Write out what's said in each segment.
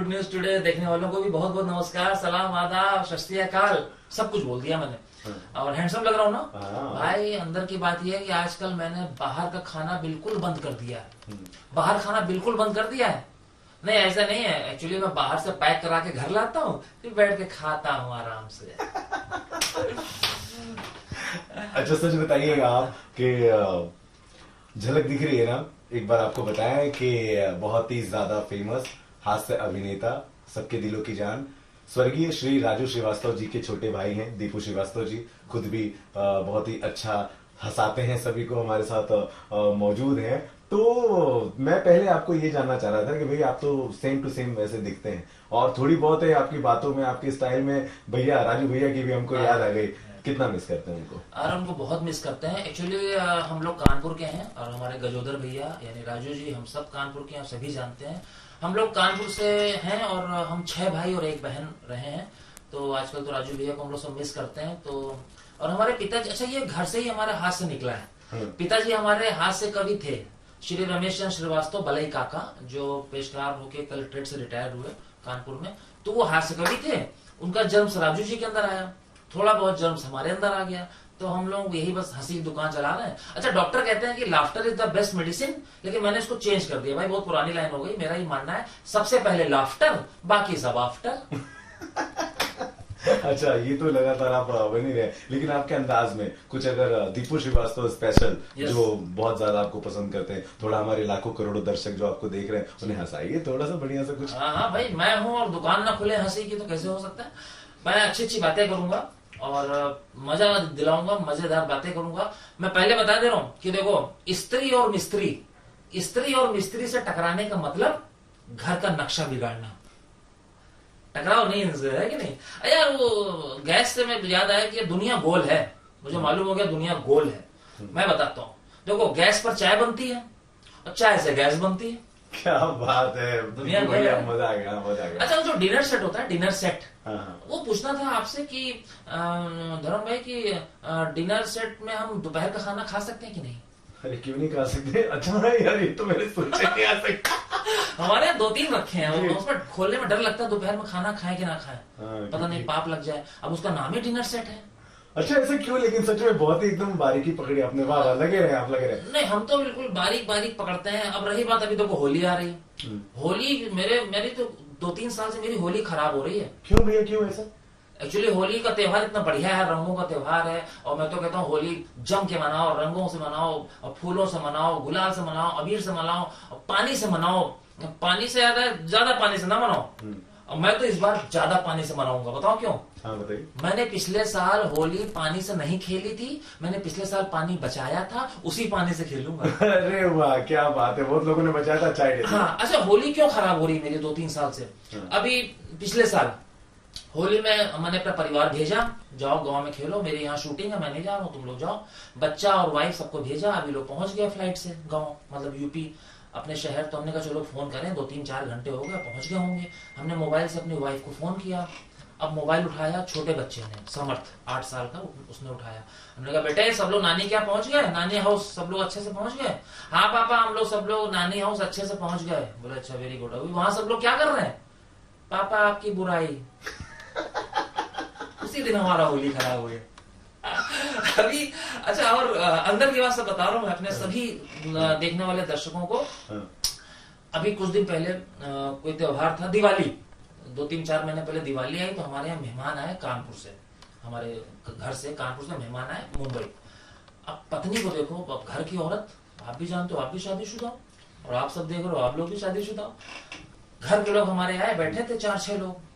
Good news today देखने वालों को भी बहुत बहुत नमस्कार, सलाम, आदाब, सत श्री अकाल, सब कुछ बोल दिया मैंने। और हैंडसम लग रहा हूँ ना भाई। अंदर की बात यह है कि आजकल मैंने बाहर का खाना बिल्कुल बंद कर दिया है। बाहर खाना बिल्कुल बंद कर दिया है। नहीं, ऐसा नहीं है। एक्चुअली मैं बाहर से पैक करा के घर लाता हूँ, फिर बैठ के खाता हूँ आराम से। अच्छा, सच बताइएगा आप कि झलक दिख रही है ना, एक बार आपको बताएं कि बहुत ही ज्यादा फेमस हास्य अभिनेता, सबके दिलों की जान, स्वर्गीय श्री राजू श्रीवास्तव जी के छोटे भाई हैं दीपू श्रीवास्तव जी, खुद भी बहुत ही अच्छा हंसाते हैं, सभी को हमारे साथ मौजूद हैं। तो मैं पहले आपको ये जानना चाह रहा था कि भाई आप तो सेम टू सेम वैसे दिखते हैं, और थोड़ी बहुत है आपकी बातों में, आपके स्टाइल में भैया, राजू भैया की भी हमको याद आ गई। कितना मिस करते हैं उनको? और उनको बहुत मिस करते हैं। एक्चुअली हम लोग कानपुर के हैं और हमारे गजोदर भैया यानी राजू जी, हम सब कानपुर के हैं, आप सभी जानते हैं। हम लोग कानपुर से हैं और हम 6 भाई और 1 बहन रहे हैं। तो आजकल तो राजू भैया को हम लोग सब मिस करते हैं। तो और हमारे पिताजी, अच्छा ये घर से ही हमारे हाथ से निकला है। पिताजी हमारे हाथ से कवि थे, श्री रमेश चंद्र श्रीवास्तव बलई काका, जो पेशकार होके कलेक्ट्रेट से रिटायर हुए कानपुर में। तो वो हाथ से कवि थे। उनका जन्म राजू जी के अंदर आया, थोड़ा बहुत जर्म्स हमारे अंदर आ गया। तो हम लोग यही बस हंसी की दुकान चला रहे हैं। अच्छा, डॉक्टर कहते हैं कि laughter is the best medicine, लेकिन मैंने इसको चेंज कर दिया। भाई बहुत पुरानी लाइन हो गई। मेरा ही मानना है सबसे पहले लाफ्टर, बाकी सब आफ्टर। अच्छा, ये तो लगातार आप बन ही रहे, लेकिन आपके अंदाज में कुछ अगर दीपू श्रीवास्तव स्पेशल जो बहुत ज्यादा आपको पसंद करते हैं, थोड़ा हमारे लाखों करोड़ों दर्शक जो आपको देख रहे हैं उन्हें हंसाइए थोड़ा सा बढ़िया सा कुछ। हाँ भाई, मैं हूँ और दुकान ना खुले हंसी की तो कैसे हो सकता है। मैं अच्छी अच्छी बातें करूंगा और मजा दिलाऊंगा, मजेदार बातें करूंगा। मैं पहले बता दे रहा हूं कि देखो, स्त्री और मिस्त्री से टकराने का मतलब घर का नक्शा बिगाड़ना। टकराव नहीं है कि नहीं यार। वो गैस से मैं याद आया कि दुनिया गोल है। मुझे मालूम हो गया दुनिया गोल है। मैं बताता हूँ, देखो गैस पर चाय बनती है और चाय से गैस बनती है। क्या बात है, दुनिया मजा आ गया, मजा आ गया। अच्छा, जो डिनर सेट होता है, डिनर सेट, वो पूछना था आपसे कि धर्म भाई की डिनर सेट में हम दोपहर का खाना खा सकते हैं कि नहीं? अरे क्यों नहीं खा सकते? अच्छा यार, ये तो मैंने सोचा नहीं आ सकता। हमारे यहाँ 2-3 रखे हैं, उस पर खोलने में डर लगता है दोपहर में खाना खाए कि ना खाए, पता नहीं पाप लग जाए। अब उसका नाम ही डिनर सेट है। अच्छा, ऐसे क्यों? लेकिन सच में बहुत ही एकदम बारीकी पकड़ी आपने। वाह वाह, लगे रहे आप, लगे रहे। नहीं, हम तो बिल्कुल बारीक बारीक पकड़ते हैं। अब रही बात, अभी देखो होली आ रही है। होली मेरी तो 2-3 साल से मेरी होली खराब हो रही है। क्यों भैया, क्यों ऐसा? एक्चुअली होली का त्योहार इतना बढ़िया है, रंगों का त्योहार है। और मैं तो कहता हूँ होली जम के मनाओ, रंगों से मनाओ, और फूलों से मनाओ, गुलाल से मनाओ, अबीर से मनाओ, और पानी से मनाओ। पानी से ज्यादा पानी से ना मनाओ। और मैं तो इस बार ज्यादा पानी से मनाऊंगा। बताओ क्यों? हाँ बताइए। मैंने पिछले साल होली पानी से नहीं खेली थी। मैंने पिछले साल पानी बचाया था, उसी पानी से खेलूंगा। अरे वाह, क्या बात है, बहुत लोगों ने बचाया था चाय। हाँ, अच्छा, होली क्यों खराब हो रही है मेरी 2-3 साल से? अभी पिछले साल होली में मैंने अपना परिवार भेजा, जाओ गांव में खेलो, मेरे यहाँ शूटिंग है, मैं नहीं जा रहा हूँ, तुम लोग जाओ। बच्चा और वाइफ सबको भेजा। अभी लोग पहुंच गए फ्लाइट से गांव, मतलब यूपी, अपने शहर। तो हमने कहा चलो फोन करें, 2-3-4 घंटे हो गए, पहुंच गए होंगे। हमने मोबाइल से अपनी वाइफ को फोन किया। अब मोबाइल उठाया छोटे बच्चे ने, समर्थ 8 साल का, उसने उठाया। हमने कहा बेटे सब लोग नानी क्या पहुंच गए? नानी हाउस सब लोग अच्छे से पहुंच गए? हाँ पापा, हम लोग सब लोग नानी हाउस अच्छे से पहुंच गए। बोले अच्छा, वेरी गुड। अभी वहां सब लोग क्या कर रहे हैं? पापा आपकी बुराई। उसी दिन हमारा होली खराब हो गया। अभी अच्छा, और अंदर की बात से बता रहा हूँ मैं अपने सभी देखने वाले दर्शकों को। अभी कुछ दिन पहले कोई त्योहार था, दिवाली, 2-3-4 महीने पहले दिवाली आई। तो हमारे यहाँ मेहमान आए कानपुर से, हमारे घर से कानपुर से मेहमान आए मुंबई। अब पत्नी को देखो, अब घर की औरत, आप भी जानते हो, आप भी शादीशुदा हो, और आप सब देख रहे हो, आप लोग भी शादीशुदा हो। घर के लोग हमारे आए, बैठे थे 4-6 लोग।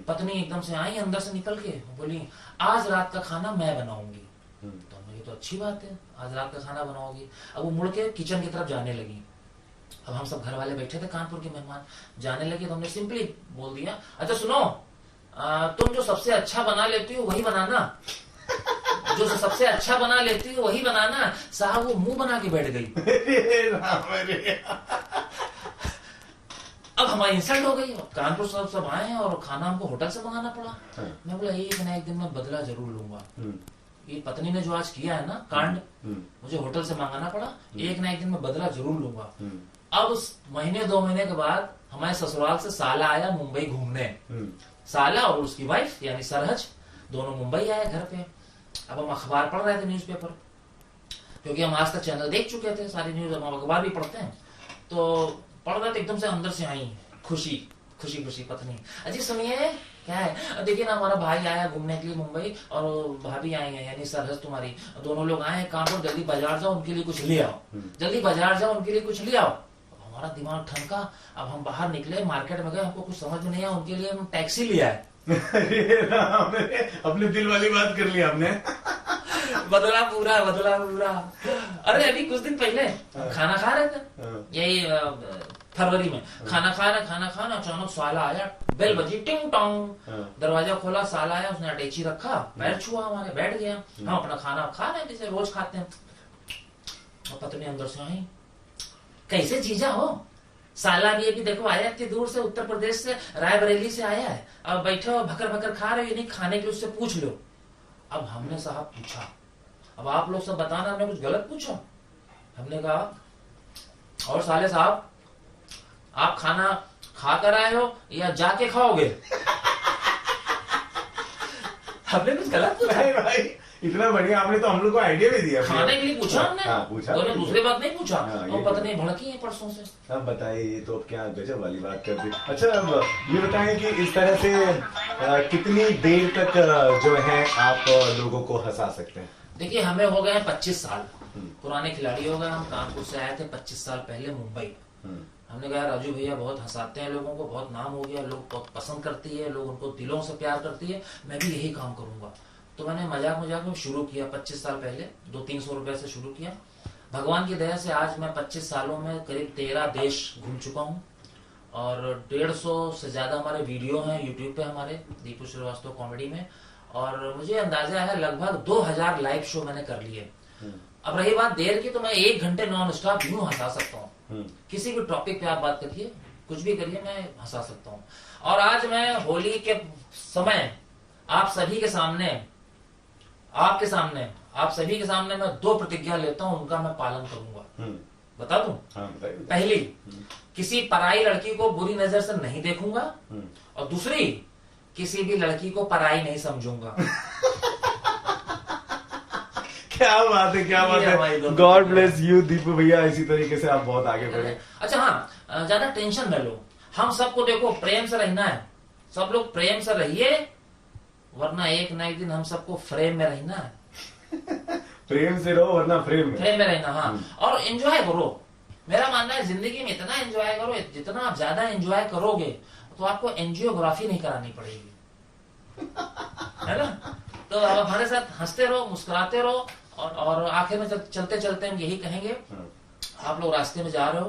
पत्नी एकदम से आई अंदर से निकल के, बोली आज रात का खाना मैं बनाऊंगी। तो हमने, ये तो अच्छी बात है, आज रात का खाना बनाओगी। अब वो मुड़ के किचन की तरफ जाने लगी। अब हम सब घर वाले बैठे थे, कानपुर के मेहमान जाने लगे। तो हमने सिंपली बोल दिया, अच्छा सुनो, तुम जो सबसे अच्छा बना लेती हो वही बनाना। जो सबसे अच्छा बना लेती हो वही बनाना। साहब वो मुंह बना के बैठ गई। अब हमारी इंसल्ट हो गई। कानपुर सब आए हैं और खाना हमको होटल से मंगाना पड़ा। मैं बोला एक ना एक दिन मैं बदला जरूर लूंगा। ये पत्नी ने जो आज किया है ना कांड, मुझे होटल से मंगाना पड़ा, एक ना एक दिन मैं बदला जरूर लूंगा। अब उस महीने 2 महीने के बाद हमारे ससुराल से साला आया मुंबई घूमने। साला और उसकी वाइफ यानी सरहज दोनों मुंबई आए घर पे। अब हम अखबार पढ़ रहे थे, न्यूज़पेपर, क्योंकि हम आज तक चैनल देख चुके थे, सारी न्यूज हम अखबार भी पढ़ते हैं। तो पढ़ रहे थे, एकदम से अंदर से आई खुशी खुशी खुशी पत्नी, अजी सुनिए क्या है, देखिए ना हमारा भाई आया घूमने के लिए मुंबई और भाभी आई है यानी सरहज तुम्हारी, दोनों लोग आए हैं, काम करो जल्दी बाजार जाओ उनके लिए कुछ ले आओ, जल्दी बाजार जाओ उनके लिए कुछ ले आओ। हमारा दिमाग ठनका। अब हम बाहर निकले, मार्केट में गए, हमको कुछ समझ में नहीं आया, उनके लिए हम टैक्सी लिया है। अपने दिल वाली बात कर ली आपने। बदला पूरा। अरे अभी कुछ दिन पहले खाना खा रहे थे, यही फरवरी में खाना खाना अचानक साला आया, बेल बजी, टिंग टोंग, दरवाजा खोला, साला आया, उसने अटैची रखा, पैर छुआ हमारे, बैठ गया। हम अपना खाना खा रहे जैसे रोज खाते हैं। और पत्नी अंदर से आई, कैसे जीजा हो, साला भी अभी देखो आया इतनी दूर से, उत्तर प्रदेश से, रायबरेली से आया है, अब बैठो भकर भकर खा रहे हो, नहीं खाने के लिए उससे पूछ लो। अब हमने साहब पूछा, अब आप लोग सब बताना हमने कुछ गलत पूछा। हमने कहा और साले साहब आप खाना खा कर आए हो या जाके खाओगे? हमने कुछ गलत पूछा? नहीं भाई, इतना बढ़िया आपने तो हम लोग को आइडिया भी दिया। खाने के लिए पूछा हमने। पूछा तो दूसरी बात नहीं पूछा। और पत्नी भड़की है परसों से। अब बताइए, ये तो अब क्या गजब वाली बात कर दी। अच्छा, अब ये बताएं कि इस तरह से कितनी देर तक जो है आप लोगों को हंसा सकते हैं? देखिए हमें हो गए 25 साल, पुराने खिलाड़ी हो गए हम। कानपुर से आए थे 25 साल पहले मुंबई। हमने कहा राजू भैया बहुत हंसाते हैं लोगों को, बहुत नाम हो गया, लोग बहुत पसंद करती है, लोग उनको दिलों से प्यार करती है, मैं भी यही काम करूंगा। तो मैंने मजाक में शुरू किया 25 साल पहले, 200-300 रुपए से शुरू किया। भगवान की दया से आज मैं 25 सालों में करीब 13 देश घूम चुका हूँ और 150 से ज्यादा हमारे वीडियो हैं यूट्यूब पे हमारे, दीपू श्रीवास्तव कॉमेडी में। और मुझे अंदाजा है लगभग 2000 लाइव शो मैंने कर लिए। अब रही बात देर की, तो मैं 1 घंटे नॉन स्टॉप यूं हंसा सकता हूँ। किसी भी टॉपिक पे आप बात करिए, कुछ भी करिए, मैं हंसा सकता हूँ। और आज मैं होली के समय आप सभी के सामने, आप सभी के सामने मैं 2 प्रतिज्ञा लेता हूँ, उनका मैं पालन करूंगा। बता दूं? पहली, किसी पराई लड़की को बुरी नजर से नहीं देखूंगा, और दूसरी, किसी भी लड़की को पराई नहीं समझूंगा। क्या बात है, क्या बात है। गॉड ब्लेस यू दीपू भैया, इसी तरीके से आप बहुत आगे बढ़े। अच्छा हाँ, ज्यादा टेंशन न लो, हम सबको देखो प्रेम से रहना है, सब लोग प्रेम से रहिए, वरना एक न एक दिन हम सबको फ्रेम में रहना है। प्रेम से रहो वरना फ्रेम में रहना। हाँ, और एंजॉय करो। मेरा मानना है जिंदगी में इतना एंजॉय करो, जितना आप ज्यादा एंजॉय करोगे तो आपको एंजियोग्राफी नहीं करानी पड़ेगी, है ना। तो आप हमारे साथ हंसते रहो, मुस्कुराते रहो, और आखिर में चलते चलते हम यही कहेंगे, आप लोग रास्ते में जा रहे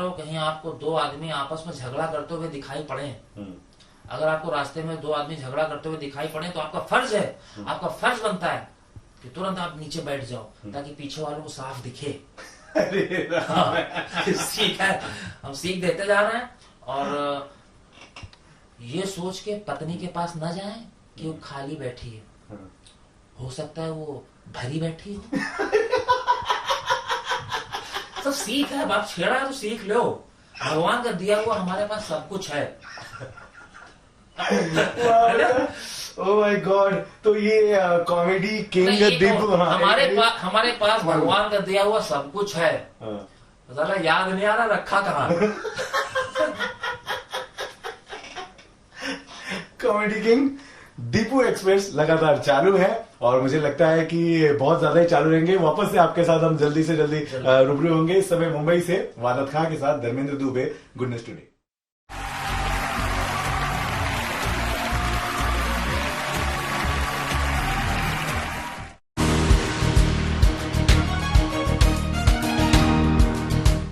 हो, कहीं आपको 2 आदमी आपस में झगड़ा करते हुए दिखाई पड़े, अगर आपको रास्ते में 2 आदमी झगड़ा करते हुए दिखाई पड़े तो आपका फर्ज बनता है कि तुरंत आप नीचे बैठ जाओ, ताकि पीछे वालों को साफ दिखे। सीख है, हम सीख देते जा रहे हैं। और ये सोच के पत्नी के पास न जाएं कि वो खाली बैठी है, हो सकता है वो भरी बैठी हो। सब सीख है, बाप छेड़ा है तो सीख लो, भगवान का दिया हुआ हमारे पास सब कुछ है। ओह माय गॉड, तो ये कॉमेडी किंग दीपू हमारे पास भगवान का दिया हुआ सब कुछ है, ज़रा याद नहीं आ रहा रखा कहाँ। कॉमेडी किंग दीपू एक्सप्रेस लगातार चालू है और मुझे लगता है कि बहुत ज्यादा ही चालू रहेंगे। वापस से आपके साथ हम जल्दी से जल्दी रूबरू होंगे। इस समय मुंबई से वादत खां के साथ Dharmendra Dubey, good news today.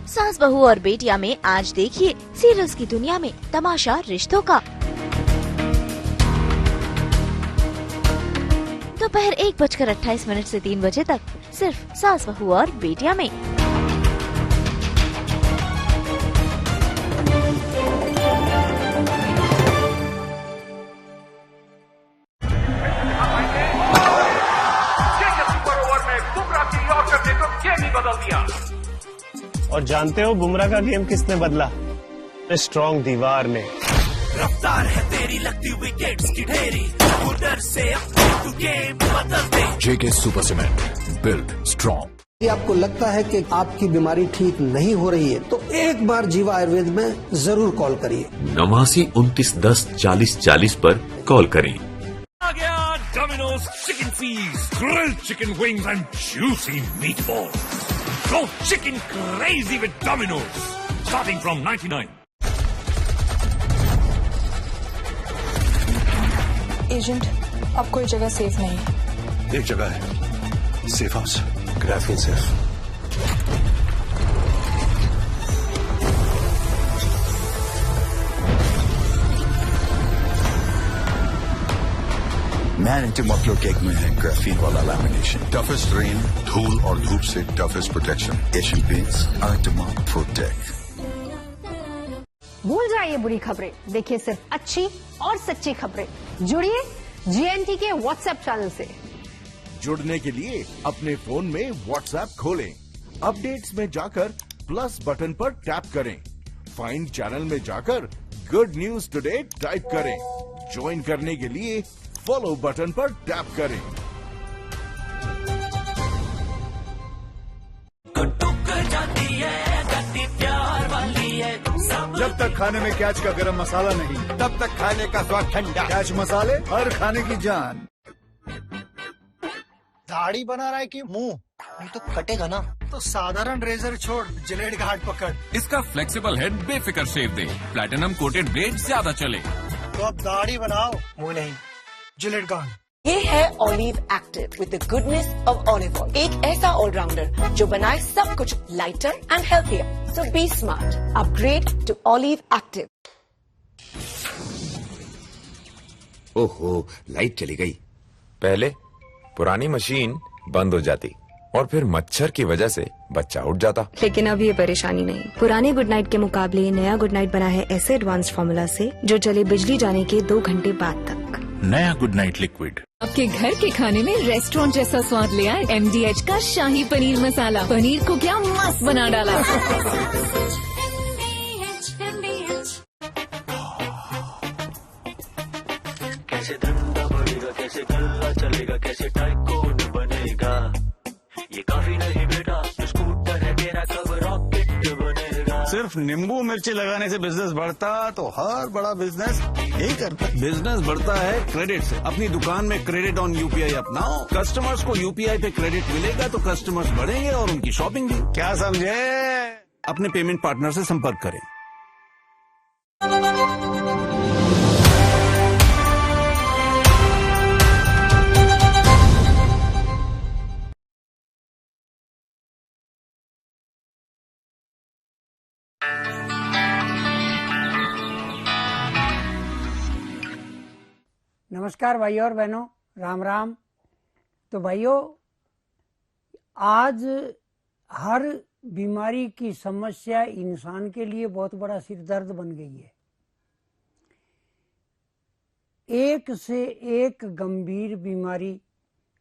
सास बहू और बेटिया में आज देखिए सीरियल्स की दुनिया में तमाशा रिश्तों का। दोपहर 1:28 से 3 बजे तक सिर्फ सास बहू और बेटिया में। और जानते हो बुमराह का गेम किसने बदला? स्ट्रॉन्ग दीवार ने। रफ्तार है तेरी लगती विकेट्स की ढेरी, उधर से तू गेम बदल दे। JK super cement, build strong. यदि आपको लगता है कि आपकी बीमारी ठीक नहीं हो रही है तो एक बार जीवा आयुर्वेद में जरूर कॉल करिए। 8929104040 पर कॉल करें। आ गया Domino's chicken feast, grilled chicken wings and juicy meatballs. Go chicken crazy with Domino's, starting from 99. Agent, अब कोई जगह सेफ नहीं। एक जगह है, सेफ हाउस, ग्राफिन सेफ। मैन एंटी-मॉक्यूलर केक में है ग्राफीन वाला लैमिनेशन, टफेस्ट रेन, धूल और धूप से toughest protection. Asian Paints, Ultima Protek. भूल जाइए बुरी खबरें, देखिए सिर्फ अच्छी और सच्ची खबरें। जुड़िए जीएनटी के व्हाट्सएप चैनल से। जुड़ने के लिए अपने फोन में व्हाट्सएप खोलें, अपडेट्स में जाकर प्लस बटन पर टैप करें, फाइंड चैनल में जाकर गुड न्यूज टुडे टाइप करें, ज्वाइन करने के लिए फॉलो बटन पर टैप करें। जब तक खाने में कैच का गरम मसाला नहीं, तब तक खाने का स्वाद ठंडा। कैच मसाले, हर खाने की जान। दाढ़ी बना रहा है कि मुंह? नहीं तो कटेगा ना। तो साधारण रेजर छोड़, जिलेट घाट पकड़। इसका फ्लेक्सिबल हेड बेफिक्र शेप दे, प्लैटिनम कोटेड ब्लेड ज्यादा चले। तो अब दाढ़ी बनाओ, मुंह नहीं। जिलेट घाट। ये है olive active with the goodness of olive oil. एक ऐसा ऑलराउंडर जो बनाए सब कुछ lighter and healthier. So be smart, upgrade to olive active. ओहो, लाइट चली गई। पहले पुरानी मशीन बंद हो जाती और फिर मच्छर की वजह से बच्चा उठ जाता। लेकिन अब ये परेशानी नहीं। पुराने गुड नाइट के मुकाबले नया गुड नाइट बना है ऐसे एडवांस फॉर्मूला से जो चले बिजली जाने के 2 घंटे बाद तक। नया गुड नाइट लिक्विड। आपके घर के खाने में रेस्टोरेंट जैसा स्वाद ले आए MDH का शाही पनीर मसाला। पनीर को क्या मस्त बना डाला। कैसे धंधा बढ़ेगा, कैसे गल्ला चलेगा, कैसे टाइकोन बनेगा। ये काफी नहीं बेटा, स्कूटर है तेरा, कब रॉकेट बनेगा। सिर्फ नींबू मिर्ची लगाने से बिजनेस बढ़ता तो हर बड़ा बिजनेस यही करता। बिजनेस बढ़ता है क्रेडिट से। अपनी दुकान में क्रेडिट ऑन UPI अपनाओ। कस्टमर्स को UPI पे क्रेडिट मिलेगा तो कस्टमर्स बढ़ेंगे और उनकी शॉपिंग भी। क्या समझे? अपने पेमेंट पार्टनर से संपर्क करें। नमस्कार भाइयों और बहनों, राम राम। तो भाइयों, आज हर बीमारी की समस्या इंसान के लिए बहुत बड़ा सिरदर्द बन गई है। एक से एक गंभीर बीमारी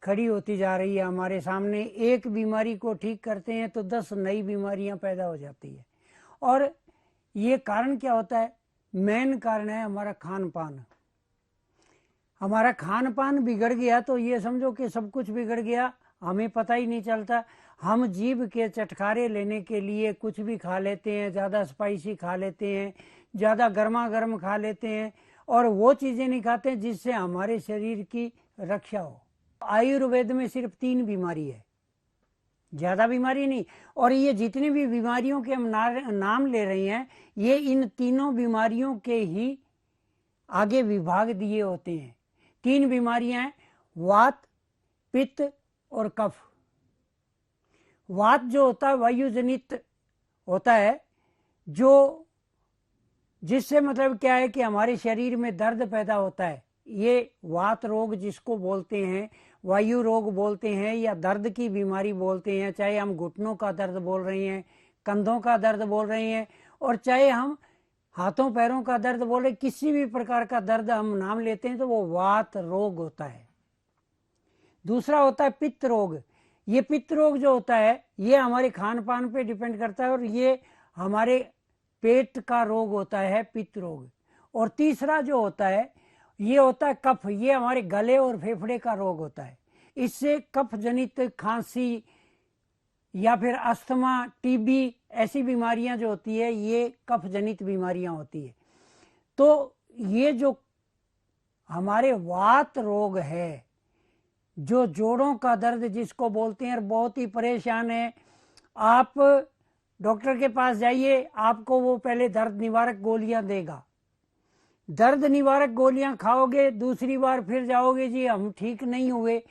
खड़ी होती जा रही है हमारे सामने। एक बीमारी को ठीक करते हैं तो 10 नई बीमारियां पैदा हो जाती है। और ये कारण क्या होता है? मेन कारण है हमारा खान पान। हमारा खान पान बिगड़ गया तो ये समझो कि सब कुछ बिगड़ गया, हमें पता ही नहीं चलता। हम जीभ के चटखारे लेने के लिए कुछ भी खा लेते हैं, ज़्यादा स्पाइसी खा लेते हैं, ज़्यादा गर्मा गर्म खा लेते हैं और वो चीज़ें नहीं खाते जिससे हमारे शरीर की रक्षा हो। आयुर्वेद में सिर्फ 3 बीमारी है, ज़्यादा बीमारी नहीं। और ये जितनी भी बीमारियों के हम नाम ले रहे हैं, ये इन तीनों बीमारियों के ही आगे विभाग दिए होते हैं। 3 बीमारियां हैं, वात, पित्त और कफ। वात जो होता है वायुजनित होता है, जो जिससे मतलब क्या है कि हमारे शरीर में दर्द पैदा होता है। ये वात रोग जिसको बोलते हैं, वायु रोग बोलते हैं या दर्द की बीमारी बोलते हैं, चाहे हम घुटनों का दर्द बोल रहे हैं, कंधों का दर्द बोल रहे हैं और चाहे हम हाथों पैरों का दर्द बोल रहे, किसी भी प्रकार का दर्द हम नाम लेते हैं तो वो वात रोग होता है। दूसरा होता है पित्त रोग। ये पित्त रोग जो होता है ये हमारे खान पान पे डिपेंड करता है, और ये हमारे पेट का रोग होता है पित्त रोग। और तीसरा जो होता है ये होता है कफ, ये हमारे गले और फेफड़े का रोग होता है। इससे कफ जनित खांसी या फिर अस्थमा, टीबी ऐसी बीमारियां जो होती है ये कफ जनित बीमारियां होती है। तो ये जो हमारे वात रोग है, जो जोड़ों का दर्द जिसको बोलते हैं, बहुत ही परेशान है, आप डॉक्टर के पास जाइए, आपको वो पहले दर्द निवारक गोलियां देगा। दर्द निवारक गोलियां खाओगे, दूसरी बार फिर जाओगे जी हम ठीक नहीं हुए,